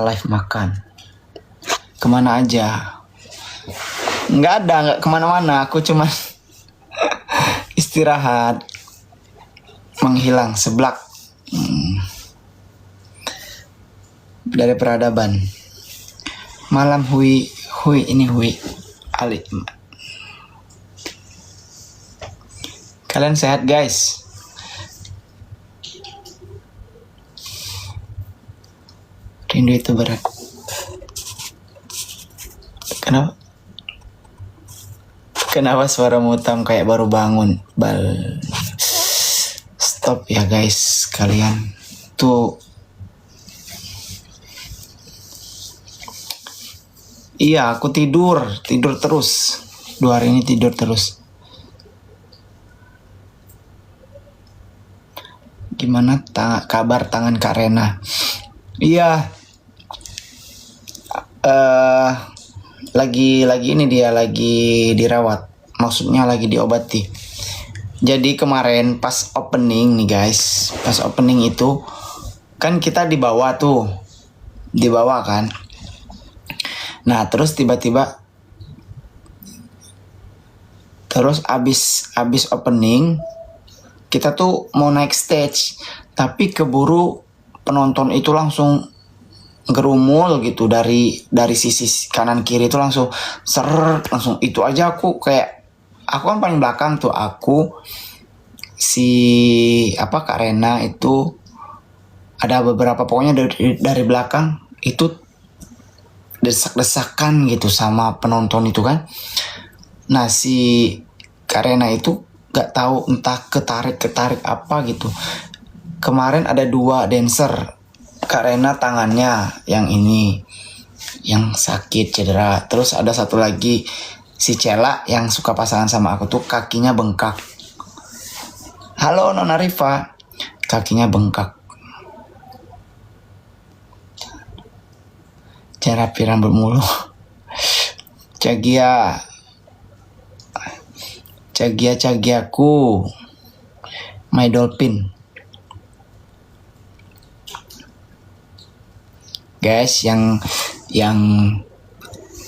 live makan. Kemana aja? Nggak kemana-mana. Aku cuma istirahat, menghilang seblak dari peradaban. Malam hui Ali. Kalian sehat guys? Rindu itu berat. Kenapa suara mutam kayak baru bangun? Stop ya guys, kalian tuh. Iya, aku tidur terus. 2 hari ini tidur terus. Gimana kabar tangan Kak Rena? Iya. Lagi ini dia lagi dirawat. Maksudnya lagi diobati. Jadi kemarin pas opening nih guys, pas opening itu kan kita dibawa kan. Nah terus tiba-tiba abis opening kita tuh mau naik stage, tapi keburu penonton itu langsung gerumul gitu dari sisi kanan kiri itu langsung itu aja. Aku kan paling belakang tuh, aku Kak Rena itu ada beberapa, pokoknya dari belakang itu desak-desakan gitu sama penonton itu kan. Nah si Kak Rena itu gak tahu entah ketarik apa gitu. Kemarin ada 2 dancer, Kak Rena tangannya yang ini yang sakit cedera, terus ada satu lagi si Cela yang suka pasangan sama aku tuh kakinya bengkak. Halo Nona Rifa, kakinya bengkak. Cara rambut mulu. Cagiaku My Dolphin. Guys, yang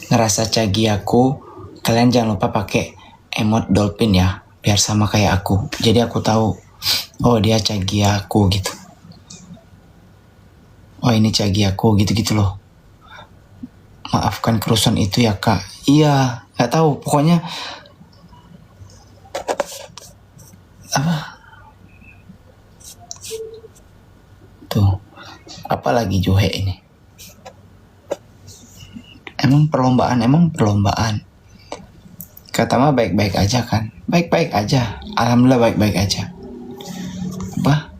ngerasa cagiaku, kalian jangan lupa pakai emot dolphin ya, biar sama kayak aku. Jadi aku tahu, oh dia cagiaku gitu. Oh ini cagiaku gitu loh. Maafkan kerusuhan itu ya kak. Iya, nggak tahu. Pokoknya apa? Tuh, apa lagi Juhe ini? Emang perlombaan. Kata mah baik-baik aja kan? Baik-baik aja. Alhamdulillah baik-baik aja. Apa?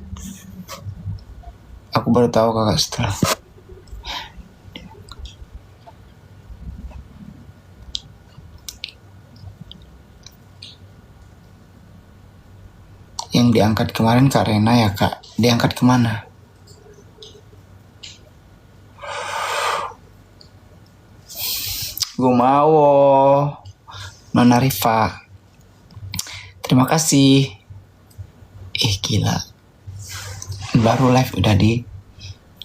Aku baru tahu kakak setelah. Yang diangkat kemarin Kak Rena ya kak? Diangkat kemana? Gumawo Nona Rifa, terima kasih. Gila, baru live udah di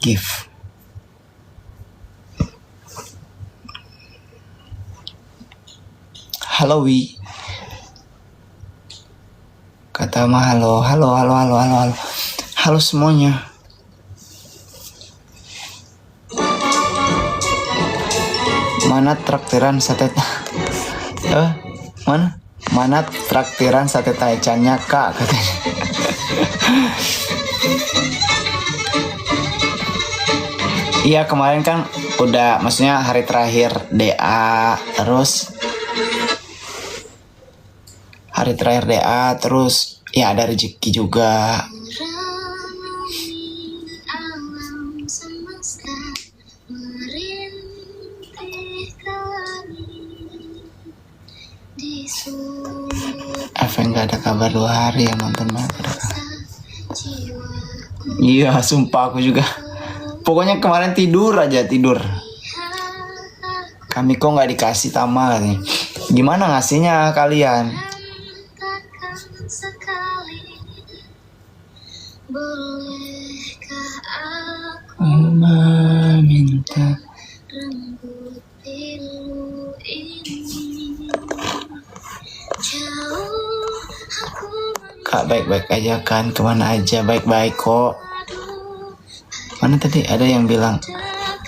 give. Halo Wi, kata mah halo semuanya. Mana traktiran sate mana traktiran sate taichannya kak, katanya. Iya kemarin kan udah, maksudnya hari terakhir DA, terus ya ada rezeki juga. Efek nggak ada kabar 2 hari ya nonton banget. Iya sumpah aku juga. Pokoknya kemarin tidur. Kami kok nggak dikasih tamal nih. Gimana ngasihnya kalian? Amin. cinta. Kak baik-baik aja kan? Kemana aja baik-baik kok. Mana tadi ada yang bilang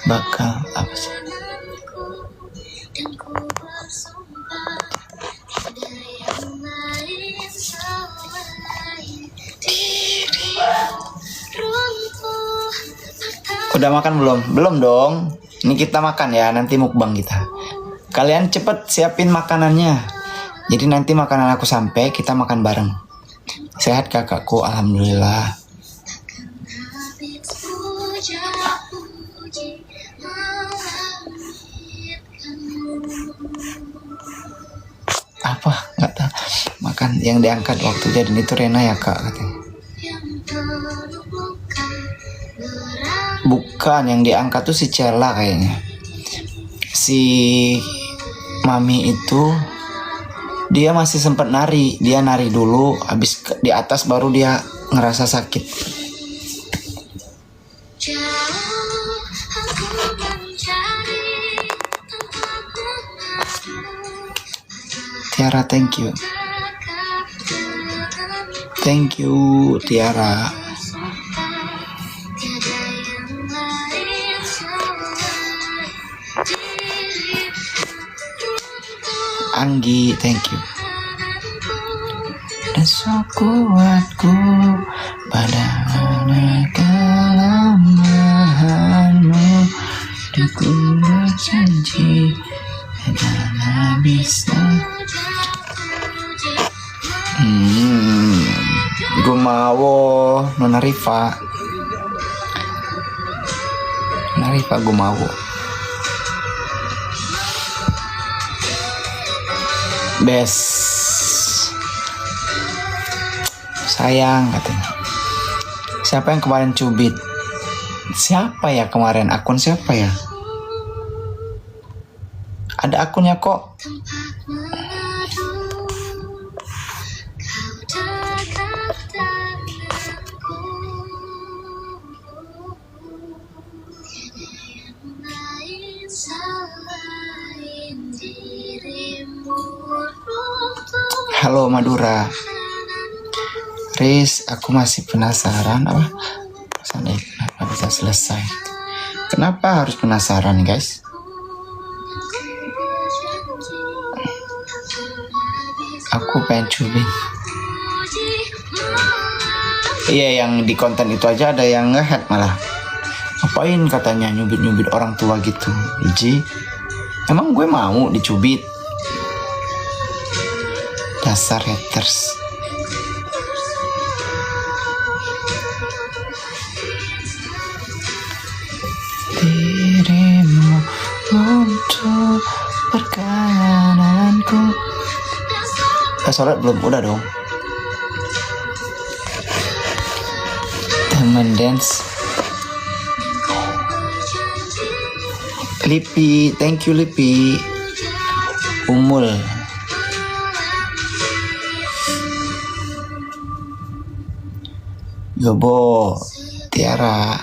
bakal apa sih? Udah makan belum? Belum dong. Ini kita makan ya, nanti mukbang kita. Kalian cepet siapin makanannya. Jadi nanti makanan aku sampai, kita makan bareng. Sehat kakakku, alhamdulillah. Apa? Nggak tahu. Makan yang diangkat waktu jadi itu Rena ya kak katanya. Bukan, yang diangkat tuh si Cella kayaknya. Si Mami itu dia masih sempat nari. Dia nari dulu, habis di atas baru dia ngerasa sakit. Tiara, thank you. Thank you, Tiara. Anggi, thank you. Dan sekuatku pada kelemahanmu, ku berjanji adalah bisa. Gumawo, Nona Rifa. Nona Rifa Gumawo. Best. Sayang katanya. Siapa yang kemarin cubit? Siapa ya kemarin? Akun siapa ya? Ada akunnya kok. Halo Madura. Riz, aku masih penasaran apa? Kenapa bisa selesai? Kenapa harus penasaran guys? Aku pengen cubit. Iya, yang di konten itu aja ada yang nge-head malah. Ngapain katanya nyubit-nyubit orang tua gitu. Ji, emang gue mau dicubit? Dasar haters. Dirimu untuk perjalananku. Sholat belum? Udah dong. Temen dance. Lipi, thank you Lipi. Umul. Yobo, Tiara.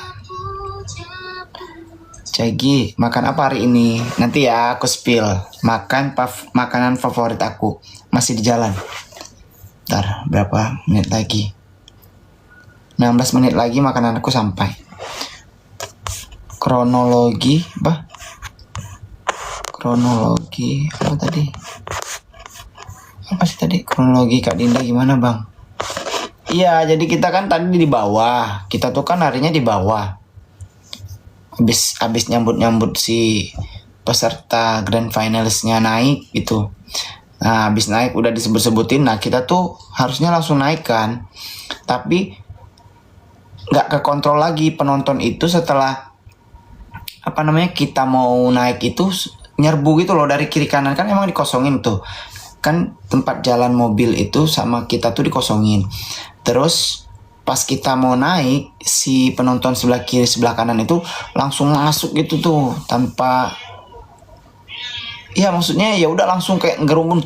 Cagi, makan apa hari ini? Nanti ya aku spill. Makanan favorit aku. Masih di jalan. Ntar berapa menit lagi? 16 menit lagi makanan aku sampai. Kronologi, kronologi apa tadi? Apa sih tadi? Kronologi Kak Dinda gimana bang? Iya, jadi kita kan tadi di bawah. Kita tuh kan harinya di bawah. Habis nyambut si peserta grand finalsnya naik gitu. Nah, habis naik udah disebut-sebutin. Nah, kita tuh harusnya langsung naik kan. Tapi nggak kekontrol lagi penonton itu setelah kita mau naik itu nyerbu gitu loh dari kiri kanan, kan emang dikosongin tuh. Kan tempat jalan mobil itu sama kita tuh dikosongin. Terus pas kita mau naik, si penonton sebelah kiri sebelah kanan itu langsung masuk gitu tuh tanpa, ya maksudnya ya udah langsung kayak ngerumun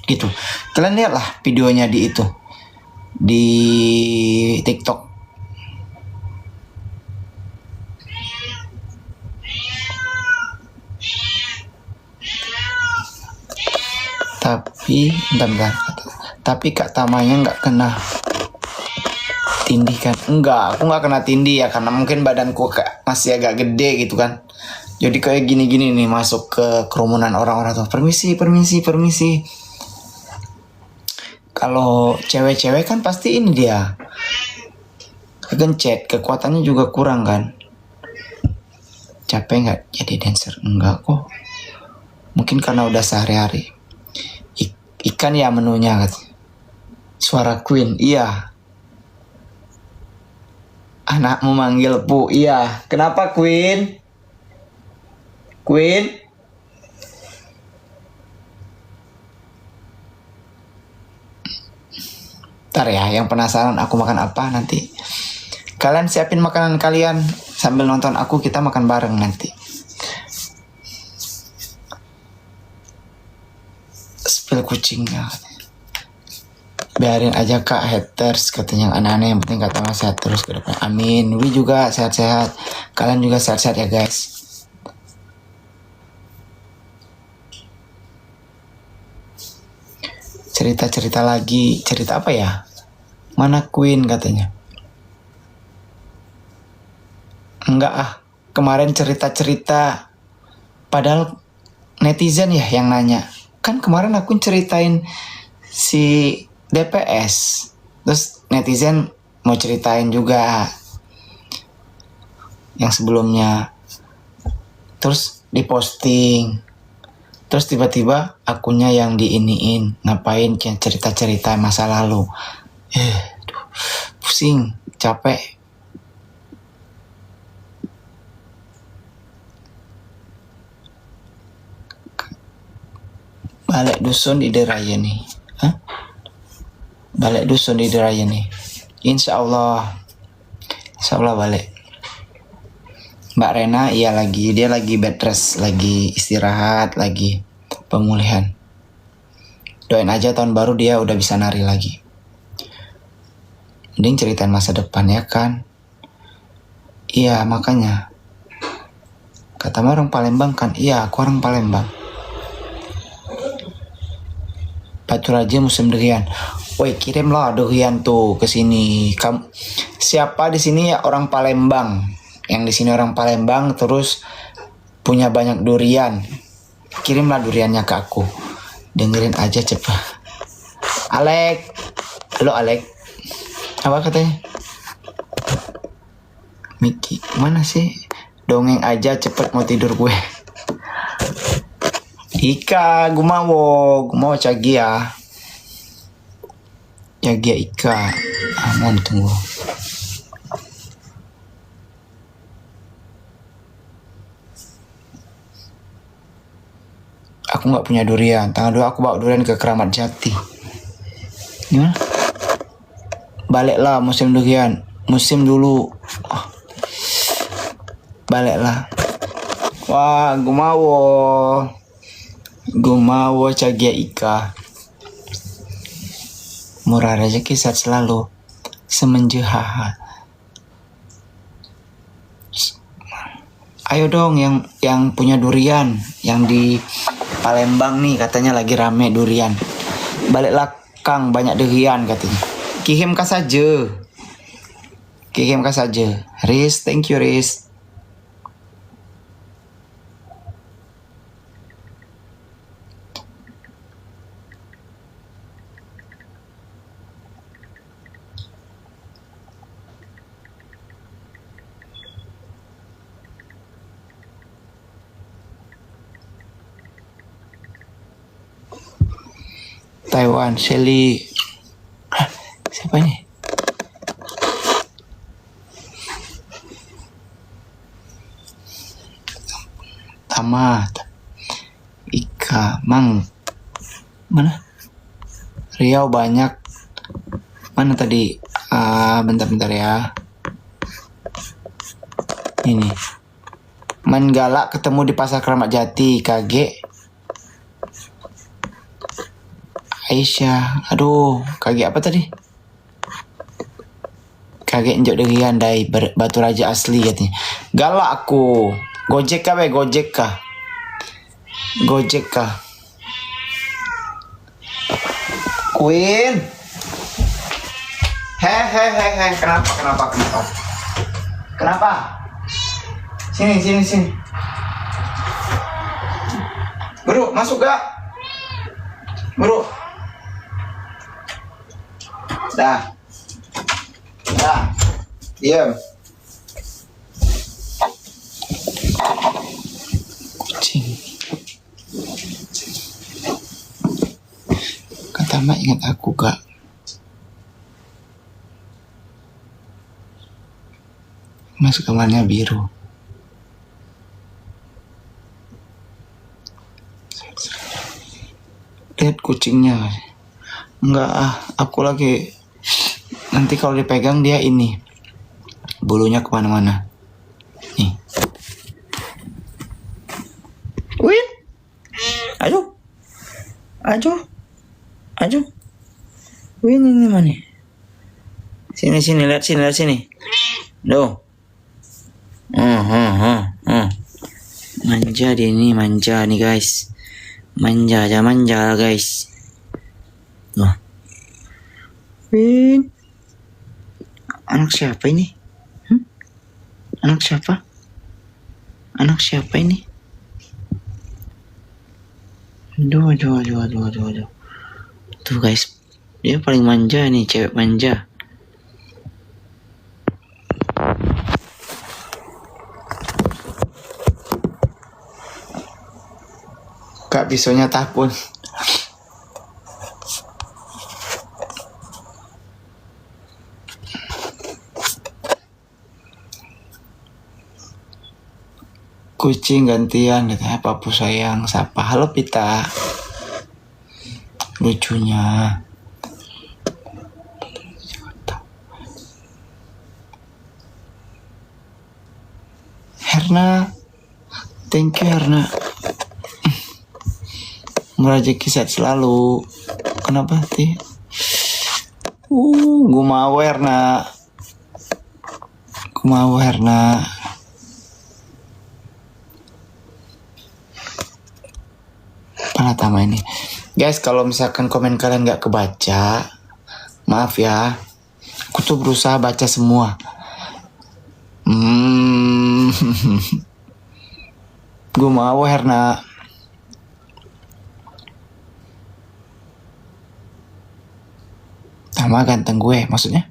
gitu. Kalian lihat lah videonya di itu di TikTok. Tapi bentar. Tapi Kak Tamanya nggak kena tindih kan? Enggak, aku nggak kena tindih ya karena mungkin badanku masih agak gede gitu kan. Jadi kayak gini-gini nih masuk ke kerumunan orang-orang tuh. Permisi. Kalau cewek-cewek kan pasti ini dia kegencet, kekuatannya juga kurang kan. Capek nggak jadi dancer? Enggak kok. Mungkin karena udah sehari-hari. Ikan ya menunya katanya. Suara Queen, iya. Anakmu manggil Pu, iya. Kenapa Queen? Queen? Ntar ya, yang penasaran aku makan apa nanti. Kalian siapin makanan kalian sambil nonton aku, kita makan bareng nanti. Spill kucingnya. Biarin aja Kak haters katanya aneh-aneh, yang penting kata Mas sehat terus ke depan. Amin. Wi juga sehat-sehat. Kalian juga sehat-sehat ya guys. Cerita-cerita lagi. Cerita apa ya? Mana Queen katanya? Enggak ah. Kemarin cerita-cerita. Padahal netizen ya yang nanya. Kan kemarin aku ceritain si DPS. Terus netizen mau ceritain juga yang sebelumnya. Terus diposting. Terus tiba-tiba akunnya yang diiniin. Ngapain cerita-cerita masa lalu. Pusing, capek. Balik dusun di Deraya nih. Hah? Balik dusun di Deraya nih. Insya Allah balik. Mbak Rena dia lagi bed rest, lagi istirahat, lagi pemulihan. Doain aja tahun baru dia udah bisa nari lagi. Mending ceritain masa depan ya kan. Iya makanya. Kata orang Palembang kan. Iya aku orang Palembang. Batu Raja musim durian. Woi kirimlah durian tuh ke sini. Kamu siapa di sini ya orang Palembang? Yang di sini orang Palembang terus punya banyak durian. Kirimlah duriannya ke aku. Dengerin aja cepat. Alek. Halo Alek. Apa katanya? Miki, mana sih? Dongeng aja cepet mau tidur gue. Ika, gumawo Cagia. Cagia Ika. Mohon tunggu. Aku nggak punya durian. Tanggal 2 aku bawa durian ke Keramat Jati. Gimana? Baliklah musim durian. Musim dulu. Baliklah. Wah, gumawo Cagia Ika. Murah rezeki sehat selalu. Semenjehaha. Ayo dong yang punya durian, yang di Palembang nih katanya lagi rame durian. Baliklah Kang, banyak durian katanya. Kirimkan saja. Riz, thank you Riz. Taiwan, Shelly. Siapa ini? Tamat. Ika, Mang. Mana? Riau banyak. Mana tadi? Bentar ya. Ini. Main galak ketemu di pasar Keramat Jati, KG. Aisyah, aduh, kaget apa tadi? Kaget injok durian dari Batu Raja asli katanya. Galak aku. Gojek kah? Queen. Hei, kenapa? Sini. Bro, masuk gak? Bro. Dah. Diam. Kucing. Kata Mak ingat aku gak? Mas kamarnya biru. Lihat kucingnya. Enggak, aku lagi. Nanti kalau dipegang dia ini bulunya kemana-mana. Nih. Win. Ayo. Win ini mana? Sini, lihat sini. Loh. Manja nih guys. Manja guys. Loh. Win. Anak siapa ini? Anak siapa ini? Aduh. Tuh guys, dia paling manja nih, cewek manja. Kak bisonya takut. Kucing gantian, katanya Papu sayang sapa. Halo Pita. Lucunya. Herna. Thank you Herna. Merajaki sehat selalu. Kenapa sih? Gue mau Herna. Tama ini. Guys, kalau misalkan komen kalian gak kebaca, maaf ya. Aku tuh berusaha baca semua. Gue mau Herna. Sama ganteng gue maksudnya.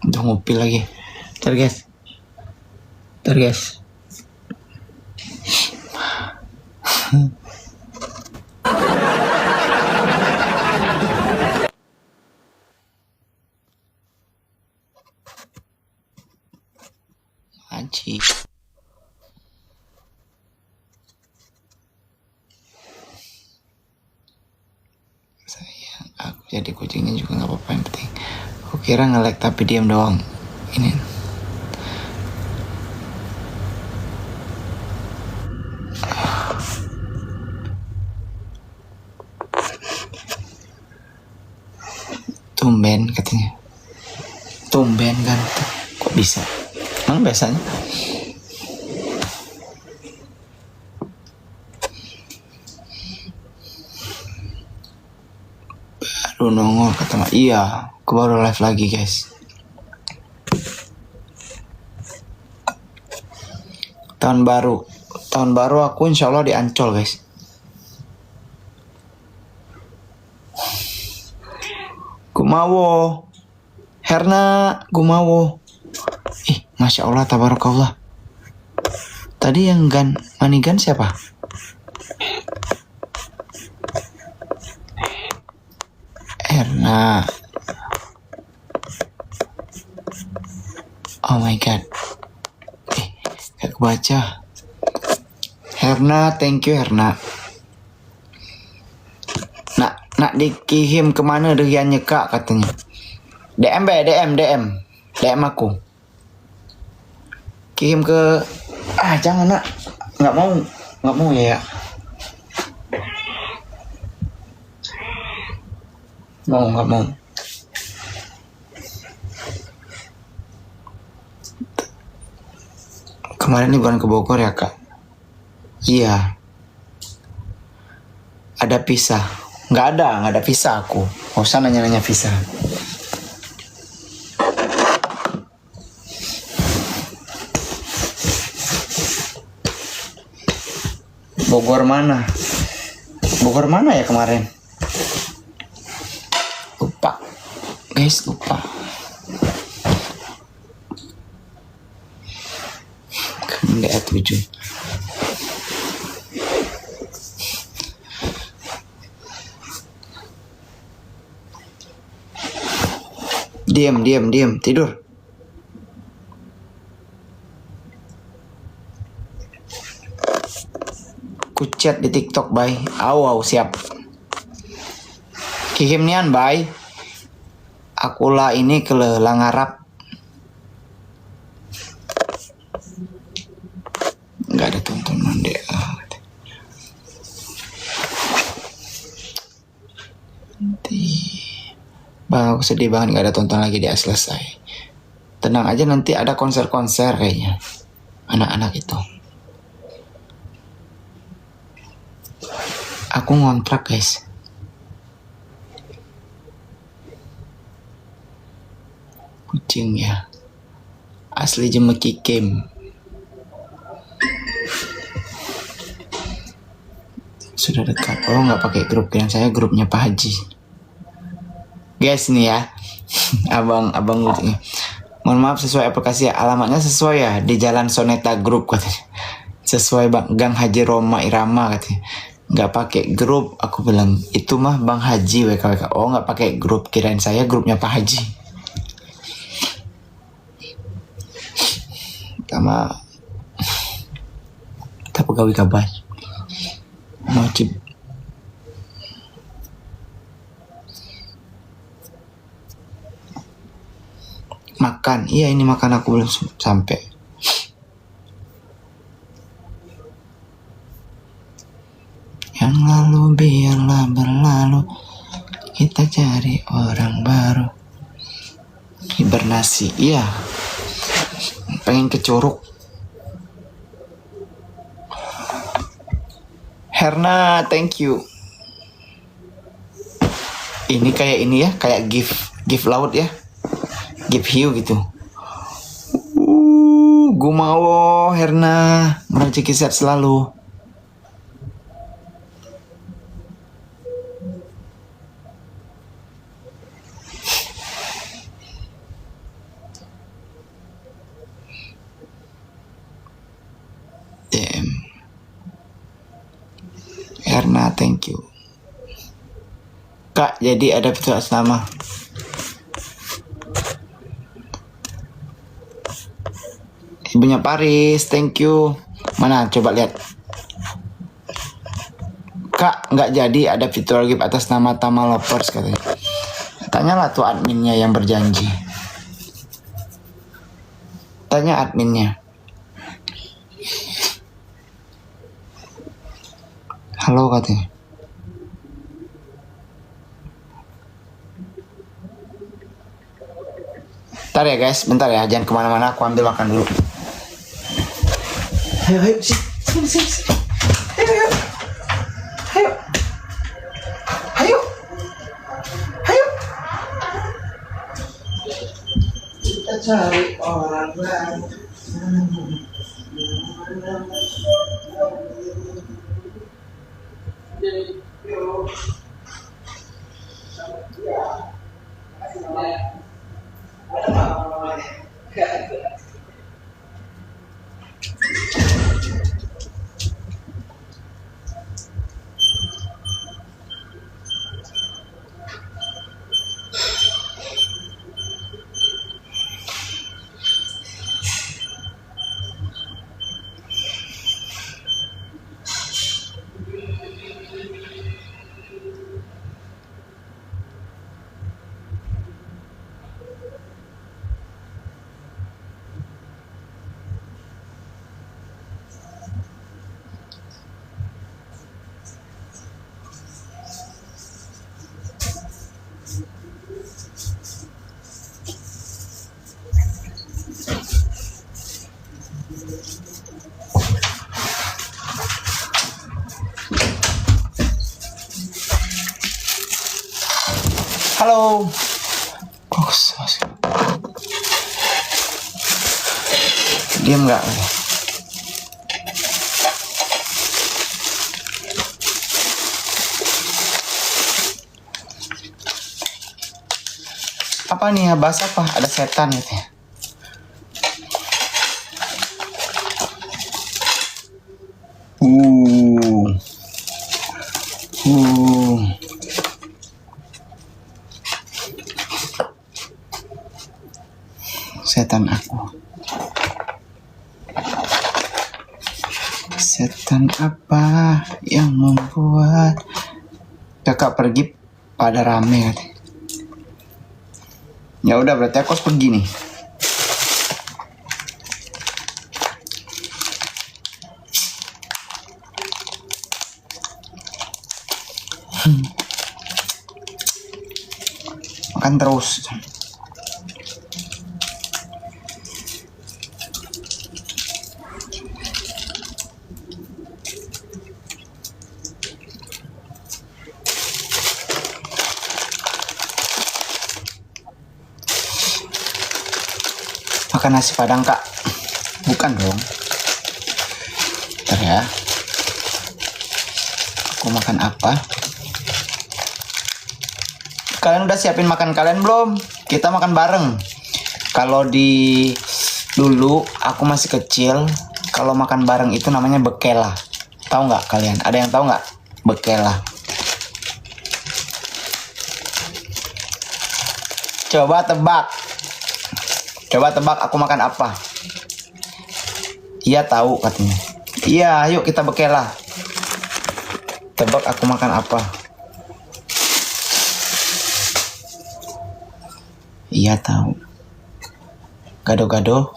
Udah ngopi lagi. Ntar guys. Aji. Sayang, aku jadi kucingnya juga gak apa-apa, yang penting. Aku kira nge-lag tapi diam doang. Ini. Tumben katanya. Tumben kan. Kok bisa? Emang biasanya? Baru nongol kata Mak. Iya, aku baru live lagi guys. Tahun baru aku insya Allah di Ancol guys. Gumawo Herna Gumawo. Masya Allah tabarakallah. Tadi yang manigan siapa? Herna. Oh my god. Gak kebaca. Herna, thank you Herna. Nak dikirim kemana deriannya kak katanya. DM aku. Kirim ke jangan nak. Nggak mau ya. Nggak mau. Kemarin liburan ke Bogor ya kak? Iya. Ada visa? Nggak ada visa aku. Nggak usah nanya-nanya visa. Bogor mana? Bogor mana ya kemarin? Lupa. Guys, lupa. Daerah 7. Diam, tidur. Ku chat di TikTok, bye. Au, siap. Kikim nian, bye. Akulah ini kelelang Arab. Nggak ada tontonan deh. Bang, aku sedih banget nggak ada tonton lagi, dia selesai. Tenang aja, nanti ada konser-konser kayaknya. Anak-anak itu. Aku ngontrak guys. Kucing ya. Asli Jemeki Kim. Sudah dekat. Oh nggak pakai grup, yang saya grupnya Pak Haji. Guys nih ya. abang lucunya. Mohon maaf, sesuai aplikasi ya. Alamatnya sesuai ya, di Jalan Soneta Group katanya. Sesuai Bang Gang Haji Roma Irama katanya. Nggak pakai grup, aku bilang itu mah Bang Haji WKWK. Oh nggak pakai grup, kirain saya grupnya Pak Haji. Sama kita pegawai kabar wajib makan. Iya ini makan aku belum sampai. Yang lalu biarlah berlalu, kita cari orang baru. Hibernasi, iya. Pengen ke Curug. Herna, thank you. Ini kayak ini ya, kayak gift laut ya. Gift hiu gitu. Gumawo Herna, rezeki sehat selalu. Herna, thank you. Kak, jadi ada fitur atas nama. Ibunya Paris, thank you. Mana, coba lihat. Kak, nggak jadi ada fitur gift atas nama Tama Lovers katanya. Tanyalah tuh adminnya yang berjanji. Tanya adminnya. Halo katanya. Bentar ya guys, bentar ya, jangan kemana-mana, aku ambil makan dulu. Ayo, sini. Ayo. Kita cari orang baru. Halo. Fokus. Diam nggak? Apa nih ya, bahas apa? Ada setan gitu ya. Setan aku. Setan apa yang membuat kakak pergi pada rame katanya. Ya udah, berarti aku harus pergi nih. Makan terus. Makan nasi padang kak? Bukan dong. Bentar ya. Aku makan apa? Kalian udah siapin makan kalian belum? Kita makan bareng. Kalau di dulu aku masih kecil, kalau makan bareng itu namanya bekela. Tahu nggak kalian? Ada yang tahu nggak bekela? Coba tebak. Coba tebak aku makan apa? Iya tahu katanya. Iya, ayo kita bekela. Tebak aku makan apa? Iya tahu. Gado-gado.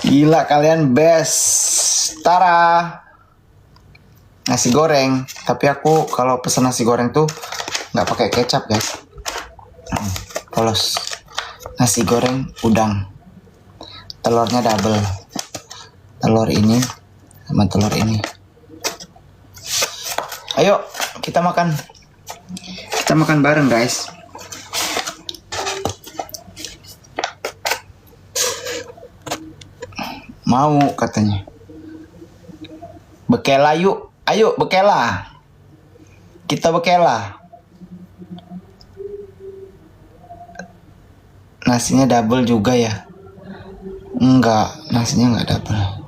Gila kalian best. Tara. Nasi goreng. Tapi aku kalau pesen nasi goreng tuh nggak pakai kecap guys. Polos. Nasi goreng udang. Telurnya double. Telur ini sama telur ini. Ayo kita makan. Kita makan bareng guys. Mau katanya. Bekela yuk. Ayo bekela. Kita bekela. Nasinya double juga ya? Enggak, nasinya enggak double.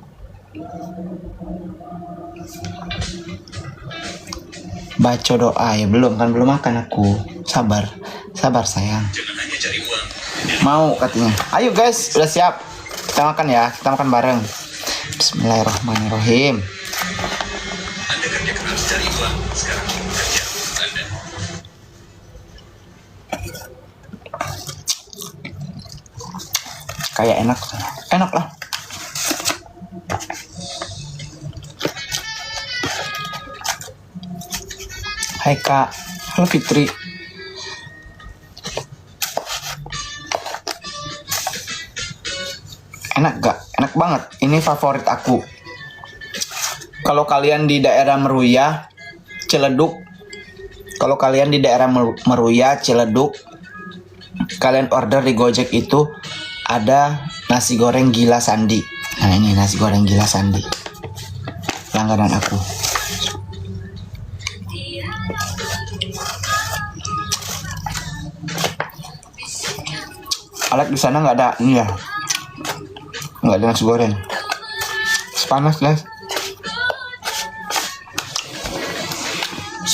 Baca doa ya, belum kan, belum makan aku. Sabar, sabar sayang. Mau katanya. Ayo guys, udah siap. Kita makan ya, kita makan bareng. Bismillahirrahmanirrahim. Anda kerja keras cari uang, sekarang kerja Anda. Kayak enak lah. Hai kak, halo Fitri. Enak gak? Enak banget. Ini favorit aku. Kalau kalian di daerah Meruya, Ciledug, kalau kalian di daerah Meruya, Ciledug, kalian order di Gojek itu ada nasi goreng gila Sandi. Nah ini nasi goreng gila Sandi, langganan aku. Alek di sana nggak ada ini ya, nggak ada nasi goreng. Panas guys,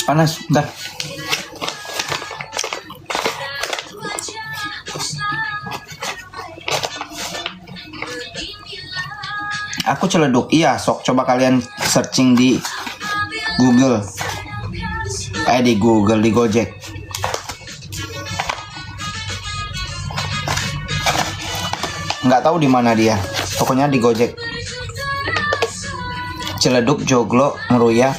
panas. Bentar. Aku Ciledug. Iya, sok coba kalian searching di Google. Di Google, di Gojek. Nggak tahu di mana dia. Pokoknya di Gojek. Ciledug, Joglo, Meruya.